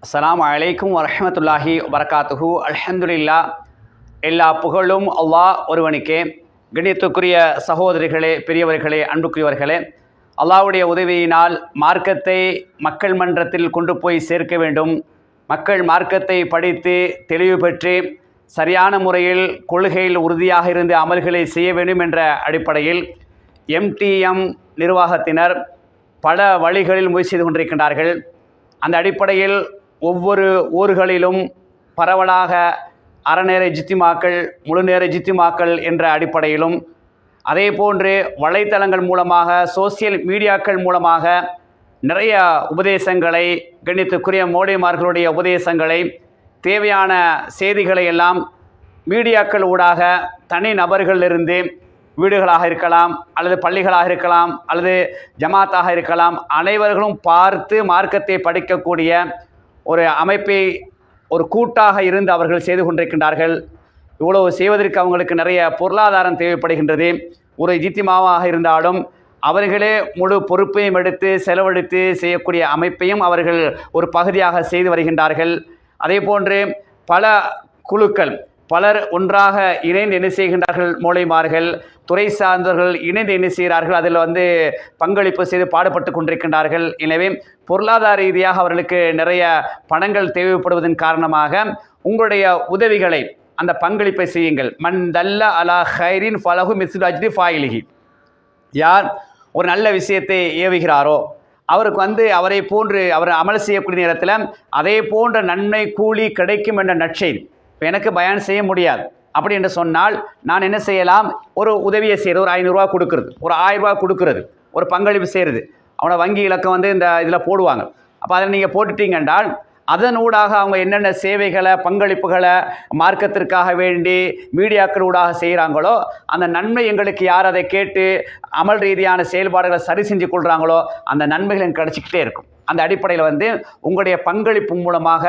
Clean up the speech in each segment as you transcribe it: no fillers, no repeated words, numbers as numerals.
அஸ்ஸலாமு அலைக்கும் வரஹ்மத்துல்லாஹி வபரகாத்துஹு. அல்ஹம்துலில்லா, எல்லா புகழும் அல்லாஹ் ஒருவனுக்கே. கண்ணியத்துக்குரிய சகோதரிகளே, பெரியவர்களே, அன்புக்குரியவர்களே, அல்லாஹ்வுடைய உதவியினால் மார்க்கத்தை மக்கள் மன்றத்தில் கொண்டு போய் சேர்க்க வேண்டும். மக்கள் மார்க்கத்தை படித்து தெளிவு பெற்று சரியான முறையில் கொள்கையில் உறுதியாக இருந்து அமல்களை செய்ய வேண்டும் என்ற அடிப்படையில் MTM நிர்வாகத்தினர் பல வழிகளில் முயற்சி செய்து கொண்டிருக்கின்றார்கள். அந்த அடிப்படையில் ஒவ்வொரு ஊர்களிலும் பரவலாக அறநேர இஜ்திமாக்கள், முழுநேர இஜ்திமாக்கள் என்ற அடிப்படையிலும், அதே போன்று வலைத்தளங்கள் மூலமாக, சோசியல் மீடியாக்கள் மூலமாக நிறைய உபதேசங்களை, கண்ணியத்துக்குரிய மோடிமார்களுடைய உபதேசங்களை, தேவையான செய்திகளை எல்லாம் மீடியாக்கள் ஊடாக தனி நபர்களிலிருந்து, வீடுகளாக இருக்கலாம், அல்லது பள்ளிகளாக இருக்கலாம், அல்லது ஜமாத்தாக இருக்கலாம், அனைவர்களும் பார்த்து மார்க்கத்தை படிக்கக்கூடிய ஒரு அமைப்பை ஒரு கூட்டாக இருந்து அவர்கள் செய்து கொண்டிருக்கின்றார்கள். இவ்வளவு செய்வதற்கு அவங்களுக்கு நிறைய பொருளாதாரம் தேவைப்படுகின்றது. ஒரு இஜ்திமாவாக இருந்தாலும் அவர்களே முழு பொறுப்பையும் எடுத்து செலவழித்து செய்யக்கூடிய அமைப்பையும் அவர்கள் ஒரு பகுதியாக செய்து வருகின்றார்கள். அதே போன்று பல குழுக்கள், பலர் ஒன்றாக இணைந்து என்ன செய்கின்றார்கள், மூளைமார்கள், துறை சார்ந்தவர்கள் இணைந்து என்ன செய்கிறார்கள், அதில் பங்களிப்பு செய்து பாடுபட்டு கொண்டிருக்கின்றார்கள். எனவே பொருளாதார ரீதியாக அவர்களுக்கு நிறைய பணங்கள் தேவைப்படுவதன் காரணமாக உங்களுடைய உதவிகளை, அந்த பங்களிப்பை செய்யுங்கள். மன் தல்ல அலா ஹைரின் ஃபலஹு மிஸ்லு அஜ்ரி ஃபாயிலிஹி. யார் ஒரு நல்ல விஷயத்தை ஏவுகிறாரோ அவருக்கு அவரை போன்று அவர் அமல் செய்யக்கூடிய நேரத்தில் அதே போன்ற நன்மை கூலி கிடைக்கும் என்ற நற்செய்தி. இப்போ எனக்கு பயான் செய்ய முடியாது அப்படி என்று சொன்னால் நான் என்ன செய்யலாம், ஒரு உதவியை செய்கிறது, ஒரு 500 ரூபா கொடுக்குறது, ஒரு 1000 ரூபா கொடுக்குறது, ஒரு பங்களிப்பு செய்கிறது. அவனை வங்கி இலக்கம் இந்த இதில் போடுவாங்க. அப்போ அதில் நீங்கள் போட்டுட்டீங்க என்றால் அதனூடாக அவங்க என்னென்ன சேவைகளை, பங்களிப்புகளை மார்க்கத்திற்காக வேண்டி மீடியாக்கள் ஊடாக செய்கிறாங்களோ அந்த நன்மை எங்களுக்கு யார் அதை கேட்டு அமல் ரீதியான செயல்பாடுகளை சரி செஞ்சு கொள்கிறாங்களோ அந்த நன்மைகள் எனக்கு கிடச்சிக்கிட்டே இருக்கும். அந்த அடிப்படையில் உங்களுடைய பங்களிப்பு மூலமாக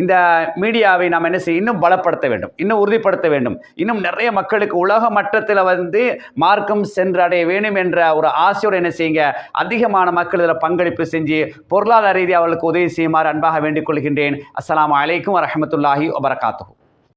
இந்த மீடியாவை நாம் என்ன செய்ய, இன்னும் பலப்படுத்த வேண்டும், இன்னும் உறுதிப்படுத்த வேண்டும், இன்னும் நிறைய மக்களுக்கு உலக மட்டத்தில் மார்க்கம் சென்றடைய வேண்டும் என்ற ஒரு ஆசையோடு என்ன செய்யுங்க, அதிகமான மக்கள் இதில் பங்களிப்பு செஞ்சு பொருளாதார ரீதியாக அவர்களுக்கு உதவி செய்யுமாறு அன்பாக வேண்டிக் கொள்கின்றேன். அஸ்ஸலாமு அலைக்கும் வரஹ்மத்துல்லாஹி வபரகாத்துஹு.